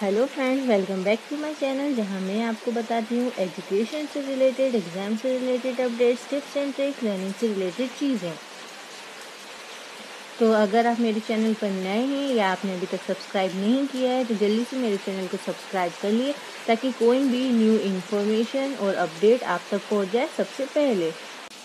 Hello friends, welcome back to my channel जहां मैं आपको बताती हूँ एजुकेशन से रिलेटेड, एग्ज़ाम से related updates, tips and tricks, learning से रिलेटेड चीज़ें। तो अगर आप मेरे चैनल पर नए हैं या आपने अभी तक सब्सक्राइब नहीं किया है तो जल्दी से मेरे चैनल को सब्सक्राइब कर लिए ताकि कोई भी न्यू इन्फॉर्मेशन और अपडेट आप तक पहुँच जाए सबसे पहले।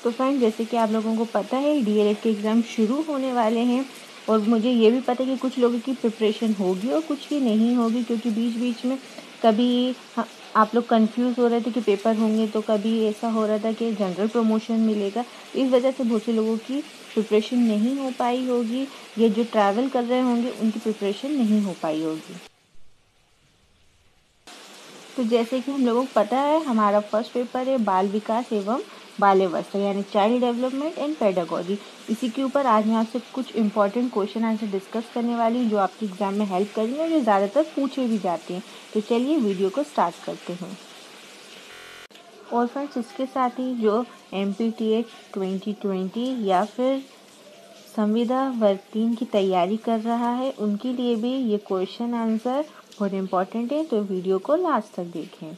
तो फ्रेंड्स, जैसे कि आप लोगों को पता है डीएलएड के एग्ज़ाम शुरू होने वाले हैं और मुझे ये भी पता है कि कुछ लोगों की प्रिपरेशन होगी और कुछ की नहीं होगी, क्योंकि बीच बीच में कभी आप लोग कंफ्यूज हो रहे थे कि पेपर होंगे, तो कभी ऐसा हो रहा था कि जनरल प्रमोशन मिलेगा। इस वजह से बहुत से लोगों की प्रिपरेशन नहीं हो पाई होगी या जो ट्रैवल कर रहे होंगे उनकी प्रिपरेशन नहीं हो पाई होगी। तो जैसे कि हम लोगों को पता है हमारा फर्स्ट पेपर है बाल विकास एवं बाल्यावस्था यानी चाइल्ड डेवलपमेंट एंड पेडागोजी। इसी के ऊपर आज मैं आपसे कुछ इंपॉर्टेंट क्वेश्चन आंसर डिस्कस करने वाली हूँ जो आपके एग्जाम में हेल्प करेंगे और जो ज़्यादातर पूछे भी जाते हैं। तो चलिए वीडियो को स्टार्ट करते हैं। और फ्रेंड्स, इसके साथ ही जो MPTH 2020 या फिर संविदा वर्ग 3 की तैयारी कर रहा है उनके लिए भी ये क्वेश्चन आंसर बहुत इम्पोर्टेंट है, तो वीडियो को लास्ट तक देखें।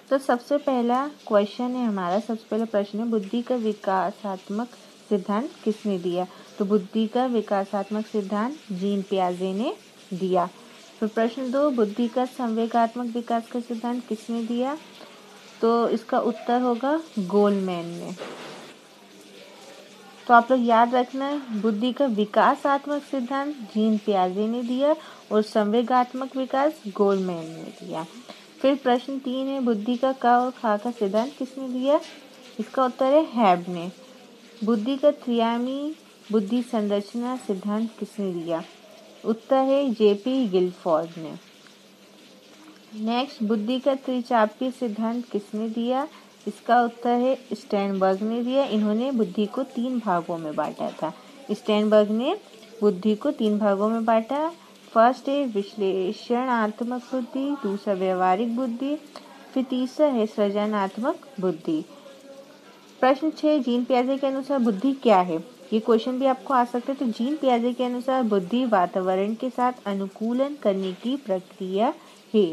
तो सबसे पहला क्वेश्चन है हमारा, सबसे पहला प्रश्न है बुद्धि का विकासात्मक सिद्धांत किसने दिया। तो बुद्धि का विकासात्मक सिद्धांत जीन पियाजे ने दिया। फिर प्रश्न 2, बुद्धि का संवेगात्मक विकास का सिद्धांत किसने दिया। तो इसका उत्तर होगा गोलमैन ने। तो आप लोग याद रखना, बुद्धि का विकासात्मक सिद्धांत जीन पियाजे ने दिया और संवेगात्मक विकास गोलमैन ने दिया। फिर प्रश्न 3 है, बुद्धि का क और ख का सिद्धांत किसने दिया। इसका उत्तर है हैब ने। बुद्धि का त्रिआयामी बुद्धि संरचना सिद्धांत किसने दिया। उत्तर है JP गिलफोर्ड ने। नेक्स्ट, बुद्धि का त्रिचापीय सिद्धांत किसने दिया। इसका उत्तर है स्टेनबर्ग ने दिया। इन्होंने बुद्धि को 3 भागों में बांटा था। स्टेनबर्ग ने बुद्धि को 3 भागों में बांटा। फर्स्ट है विश्लेषणात्मक बुद्धि, दूसरा व्यवहारिक बुद्धि, फिर तीसरा है सृजनात्मक बुद्धि। प्रश्न 6, जीन पियाजे के अनुसार बुद्धि क्या है। ये क्वेश्चन भी आपको आ सकता है। तो जीन पियाजे के अनुसार बुद्धि वातावरण के साथ अनुकूलन करने की प्रक्रिया है।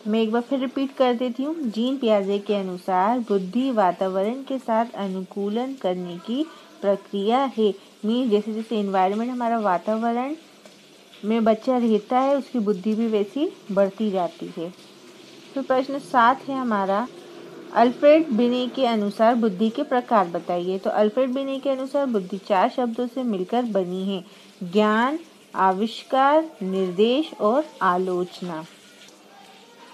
मैं एक बार फिर रिपीट कर देती हूँ। जीन पियाजे के अनुसार बुद्धि वातावरण के साथ अनुकूलन करने की प्रक्रिया है। मीन जैसे जैसे एनवायरनमेंट हमारा वातावरण में बच्चा रहता है उसकी बुद्धि भी वैसी बढ़ती जाती है। तो प्रश्न 7 है हमारा, अल्फ्रेड बिने के अनुसार बुद्धि के प्रकार बताइए। तो अल्फ्रेड बिने के अनुसार बुद्धि 4 शब्दों से मिलकर बनी है, ज्ञान, आविष्कार, निर्देश और आलोचना।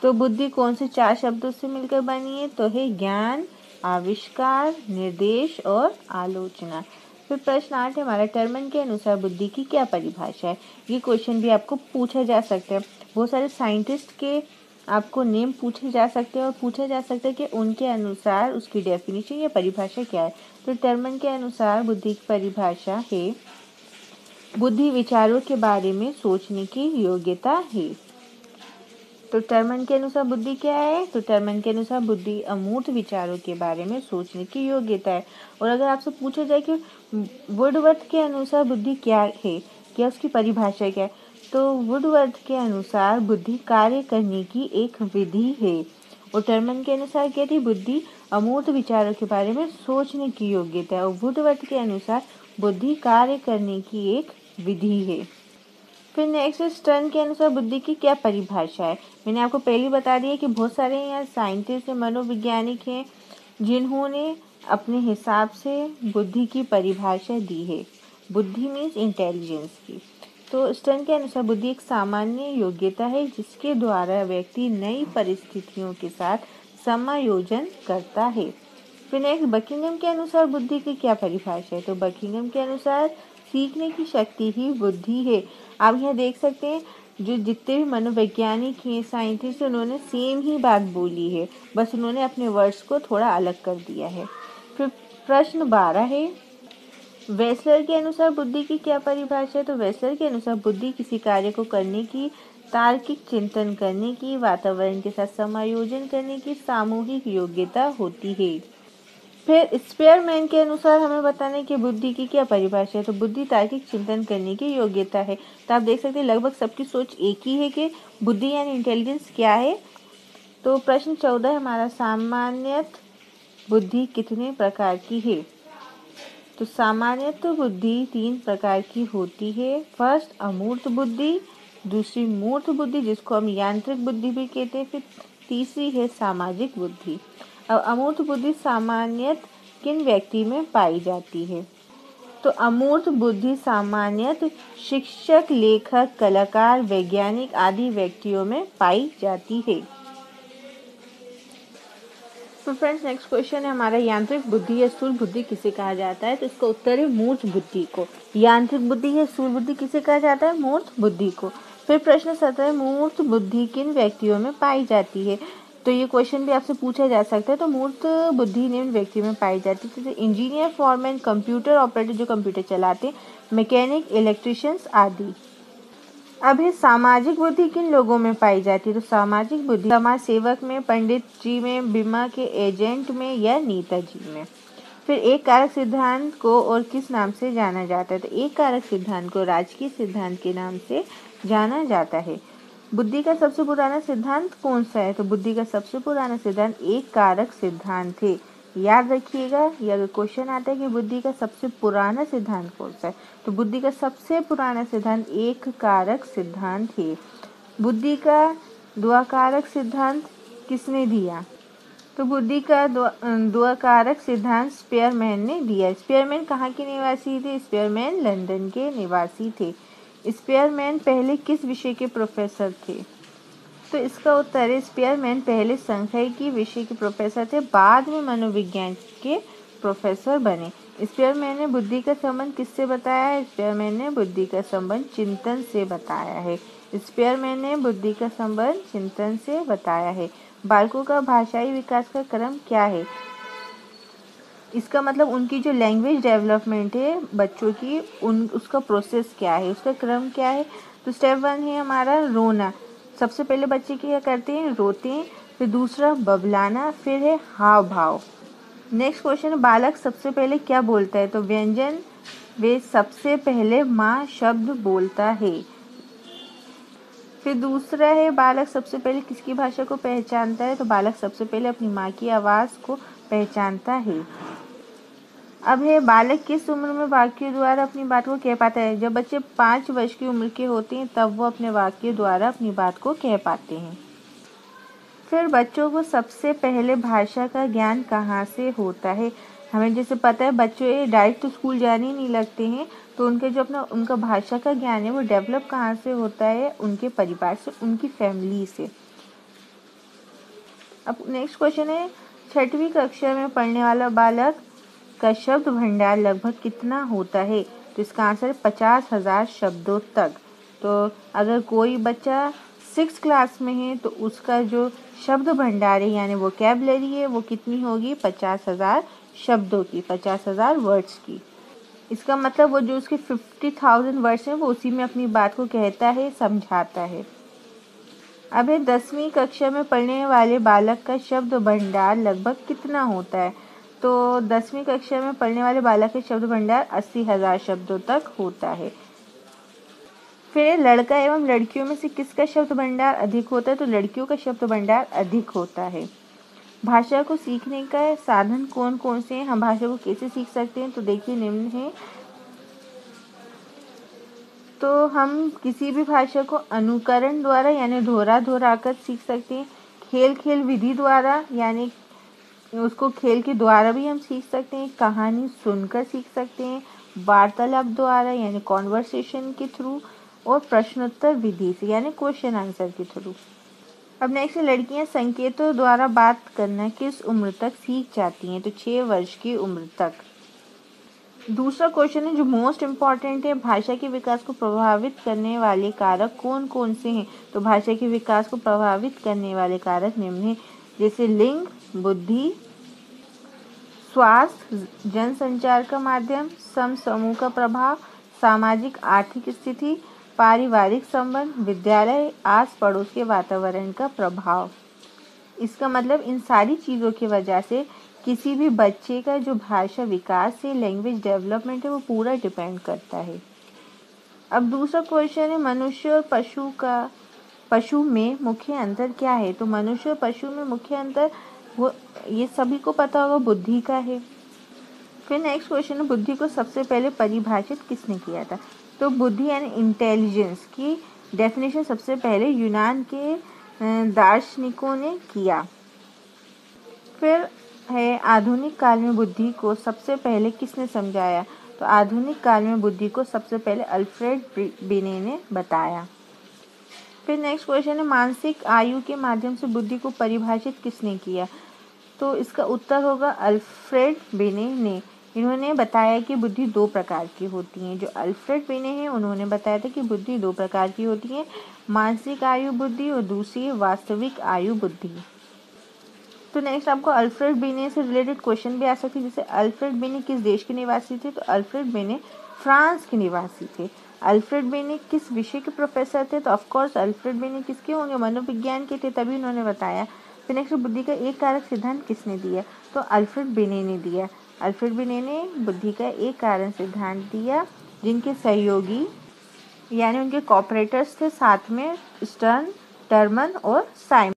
तो बुद्धि कौन से 4 शब्दों से मिलकर बनी है। तो है ज्ञान, आविष्कार, निर्देश और आलोचना। फिर प्रश्न 8 है हमारा, टर्मन के अनुसार बुद्धि की क्या परिभाषा है। ये क्वेश्चन भी आपको पूछा जा सकता है। बहुत सारे साइंटिस्ट के आपको नेम पूछे जा सकते हैं और पूछा जा सकता है कि उनके अनुसार उसकी डेफिनेशन या परिभाषा क्या है। तो टर्मन के अनुसार बुद्धि की परिभाषा है, बुद्धि विचारों के बारे में सोचने की योग्यता है। तो टर्मन के अनुसार बुद्धि क्या है। तो टर्मन के अनुसार बुद्धि अमूर्त विचारों के बारे में सोचने की योग्यता है। और अगर आपसे पूछा जाए कि वुडवर्थ के अनुसार बुद्धि क्या है, क्या उसकी परिभाषा क्या है, तो वुडवर्थ के अनुसार बुद्धि कार्य करने की एक विधि है। और टर्मन के अनुसार क्या थी, बुद्धि अमूर्त विचारों के बारे में सोचने की योग्यता है। और वुडवर्थ के अनुसार बुद्धि कार्य करने की एक विधि है। फिर नेक्स्ट, स्टर्न के अनुसार बुद्धि की क्या परिभाषा है। मैंने आपको पहले बता दिया कि बहुत सारे यहाँ साइंटिस्ट हैं, मनोवैज्ञानिक हैं जिन्होंने अपने हिसाब से बुद्धि की परिभाषा दी है। बुद्धि मीन्स इंटेलिजेंस की। तो स्टर्न के अनुसार बुद्धि एक सामान्य योग्यता है जिसके द्वारा व्यक्ति नई परिस्थितियों के साथ समायोजन करता है। फिर नेक्स्ट, बकिंघम के अनुसार बुद्धि की क्या परिभाषा है। तो बकिंघम के अनुसार सीखने की शक्ति ही बुद्धि है। आप यहाँ देख सकते हैं जो जितने भी मनोवैज्ञानिक हैं, साइंटिस्ट, उन्होंने सेम ही बात बोली है, बस उन्होंने अपने वर्ड्स को थोड़ा अलग कर दिया है। फिर प्रश्न 12 है, वेसलर के अनुसार बुद्धि की क्या परिभाषा है। तो वेसलर के अनुसार बुद्धि किसी कार्य को करने की, तार्किक चिंतन करने की, वातावरण के साथ समायोजन करने की सामूहिक योग्यता होती है। फिर स्पेयरमैन के अनुसार हमें बताना है कि बुद्धि की क्या परिभाषा है। तो बुद्धि तार्किक चिंतन करने की योग्यता है। तो आप देख सकते हैं लगभग सबकी सोच एक ही है कि बुद्धि यानी इंटेलिजेंस क्या है। तो प्रश्न 14 हमारा, सामान्यत बुद्धि कितने प्रकार की है। तो सामान्यत बुद्धि 3 प्रकार की होती है। फर्स्ट अमूर्त बुद्धि, दूसरी मूर्त बुद्धि जिसको हम यांत्रिक बुद्धि भी कहते हैं, फिर तीसरी है सामाजिक बुद्धि। अब अमूर्त बुद्धि सामान्यत किन व्यक्ति में पाई जाती है। तो अमूर्त बुद्धि सामान्यत शिक्षक, लेखक, कलाकार, वैज्ञानिक आदि व्यक्तियों में पाई जाती है। तो फ्रेंड्स नेक्स्ट क्वेश्चन है हमारा, यांत्रिक बुद्धि या स्थूल बुद्धि किसे कहा जाता है। तो इसका उत्तर है मूर्त बुद्धि को। यांत्रिक बुद्धि या स्थूल बुद्धि किसे कहा जाता है, मूर्त बुद्धि को। फिर प्रश्न 17, मूर्त बुद्धि किन व्यक्तियों में पाई जाती है। तो ये क्वेश्चन भी आपसे पूछा जा सकता है। तो मूर्त बुद्धि निम्न व्यक्तियों में पाई जाती है, जैसे इंजीनियर, फॉरमैन, कंप्यूटर ऑपरेटर जो कंप्यूटर चलाते हैं, मैकेनिक, इलेक्ट्रिशियंस आदि। अब है सामाजिक बुद्धि किन लोगों में पाई जाती है। तो सामाजिक बुद्धि समाज सेवक में, पंडित जी में, बीमा के एजेंट में या नेताजी में। फिर एक कारक सिद्धांत को और किस नाम से जाना जाता है। तो एक कारक सिद्धांत को राजकीय सिद्धांत के नाम से जाना जाता है। बुद्धि का सबसे पुराना सिद्धांत कौन सा है। तो बुद्धि का सबसे पुराना सिद्धांत एक कारक सिद्धांत है। याद रखिएगा, ये अगर क्वेश्चन आता है कि बुद्धि का सबसे पुराना सिद्धांत कौन सा है, तो बुद्धि का सबसे पुराना सिद्धांत एक कारक सिद्धांत है। बुद्धि का द्विकारक सिद्धांत किसने दिया। तो बुद्धि का द्विकारक सिद्धांत स्पेयरमैन ने दिया। स्पेयरमैन कहाँ के निवासी थे। स्पेयरमैन लंदन के निवासी थे। स्पेयरमैन पहले किस विषय के प्रोफेसर थे। तो इसका उत्तर है, स्पेयरमैन पहले सांख्यिकी विषय के प्रोफेसर थे, बाद में मनोविज्ञान के प्रोफेसर बने। स्पेयरमैन ने बुद्धि का संबंध किससे बताया है। स्पेयरमैन ने बुद्धि का संबंध चिंतन से बताया है। स्पेयरमैन ने बुद्धि का संबंध चिंतन से बताया है। बालकों का भाषाई विकास का क्रम क्या है। इसका मतलब उनकी जो लैंग्वेज डेवलपमेंट है बच्चों की, उसका प्रोसेस क्या है, उसका क्रम क्या है। तो स्टेप 1 है हमारा रोना। सबसे पहले बच्चे क्या करते हैं, रोते हैं। फिर दूसरा बबलाना, फिर है हाव भाव। नेक्स्ट क्वेश्चन, बालक सबसे पहले क्या बोलता है। तो व्यंजन वे सबसे पहले माँ शब्द बोलता है। फिर दूसरा है, बालक सबसे पहले किसकी भाषा को पहचानता है। तो बालक सबसे पहले अपनी माँ की आवाज़ को पहचानता है। अब है, बालक किस उम्र में वाक्य द्वारा अपनी बात को कह पाता है। जब बच्चे 5 वर्ष की उम्र के होते हैं तब वो अपने वाक्य द्वारा अपनी बात को कह पाते हैं। फिर बच्चों को सबसे पहले भाषा का ज्ञान कहाँ से होता है। हमें जैसे पता है बच्चे डायरेक्ट तो स्कूल जाने ही नहीं लगते हैं, तो उनके जो उनका भाषा का ज्ञान है वो डेवलप कहाँ से होता है, उनके परिवार से, उनकी फैमिली से। अब नेक्स्ट क्वेश्चन है, 6वीं कक्षा में पढ़ने वाला बालक का शब्द भंडार लगभग कितना होता है। तो इसका आंसर है 50,000 शब्दों तक। तो अगर कोई बच्चा 6 क्लास में है तो उसका जो शब्द भंडार है यानी वोकैबुलरी है वो कितनी होगी, 50,000 शब्दों की, 50,000 वर्ड्स की। इसका मतलब वो जो उसके 50,000 वर्ड्स हैं वो उसी में अपनी बात को कहता है, समझाता है। अब 10वीं कक्षा में पढ़ने वाले बालक का शब्द भंडार लगभग कितना होता है। तो 10वीं कक्षा में पढ़ने वाले बालक का शब्द भंडार 80,000 शब्दों तक होता है। फिर लड़का एवं लड़कियों में से किसका शब्द भंडार अधिक होता है। तो लड़कियों का शब्द भंडार अधिक होता है। भाषा को सीखने का साधन कौन कौन से हैं, हम भाषा को कैसे सीख सकते हैं। तो देखिए निम्न है। तो हम किसी भी भाषा को अनुकरण द्वारा यानी दोहरा दोहरा कर सीख सकते हैं। खेल खेल विधि द्वारा यानी उसको खेल के द्वारा भी हम सीख सकते हैं। कहानी सुनकर सीख सकते हैं। वार्तालाप द्वारा यानी कॉन्वर्सेशन के थ्रू, और प्रश्नोत्तर विधि से यानी क्वेश्चन आंसर के थ्रू। अब नेक्स्ट, लड़कियां संकेतों द्वारा बात करना किस उम्र तक सीख जाती हैं। तो 6 वर्ष की उम्र तक। दूसरा क्वेश्चन है जो मोस्ट इम्पॉर्टेंट है, भाषा के विकास को प्रभावित करने वाले कारक कौन कौन से हैं। तो भाषा के विकास को प्रभावित करने वाले कारक निम्न हैं, जैसे लिंग, बुद्धि, स्वास्थ्य, जनसंचार का माध्यम, समूह का प्रभाव, सामाजिक आर्थिक स्थिति, पारिवारिक संबंध, विद्यालय, आस पड़ोस के वातावरण का प्रभाव। इसका मतलब इन सारी चीज़ों की वजह से किसी भी बच्चे का जो भाषा विकास है, लैंग्वेज डेवलपमेंट है, वो पूरा डिपेंड करता है। अब दूसरा क्वेश्चन है, मनुष्य और पशु में मुख्य अंतर क्या है? तो मनुष्य और पशु में मुख्य अंतर वो ये सभी को पता होगा, बुद्धि का है। फिर नेक्स्ट क्वेश्चन है, बुद्धि को सबसे पहले परिभाषित किसने किया था? तो बुद्धि यानी इंटेलिजेंस की डेफिनेशन सबसे पहले यूनान के दार्शनिकों ने किया। फिर है, आधुनिक काल में बुद्धि को सबसे पहले किसने समझाया? तो आधुनिक काल में बुद्धि को सबसे पहले अल्फ्रेड बिने ने बताया। फिर नेक्स्ट क्वेश्चन है, मानसिक आयु के माध्यम से बुद्धि को परिभाषित किसने किया? तो इसका उत्तर होगा अल्फ्रेड बिने ने। इन्होंने बताया कि बुद्धि दो प्रकार की होती है। जो अल्फ्रेड बिने हैं उन्होंने बताया था कि बुद्धि दो प्रकार की होती है, मानसिक आयु बुद्धि और दूसरी वास्तविक आयु बुद्धि। तो नेक्स्ट आपको अल्फ्रेड बिने से रिलेटेड क्वेश्चन भी आ सकते हैं, जैसे अल्फ्रेड बिने किस देश के निवासी थे? तो अल्फ्रेड बिने फ्रांस के निवासी थे। अल्फ्रेड बिने किस विषय के प्रोफेसर थे? तो ऑफकोर्स अल्फ्रेड बिने किसके होंगे? मनोविज्ञान के थे, तभी उन्होंने बताया। फिर नेक्स्ट, बुद्धि का एक कारक सिद्धांत किसने दिया? तो अल्फ्रेड बिने ने दिया। अल्फ्रेड बिने ने बुद्धि का एक कारण सिद्धांत दिया, जिनके सहयोगी यानी उनके कॉपरेटर्स थे साथ में स्टर्न, टर्मन और साइमन।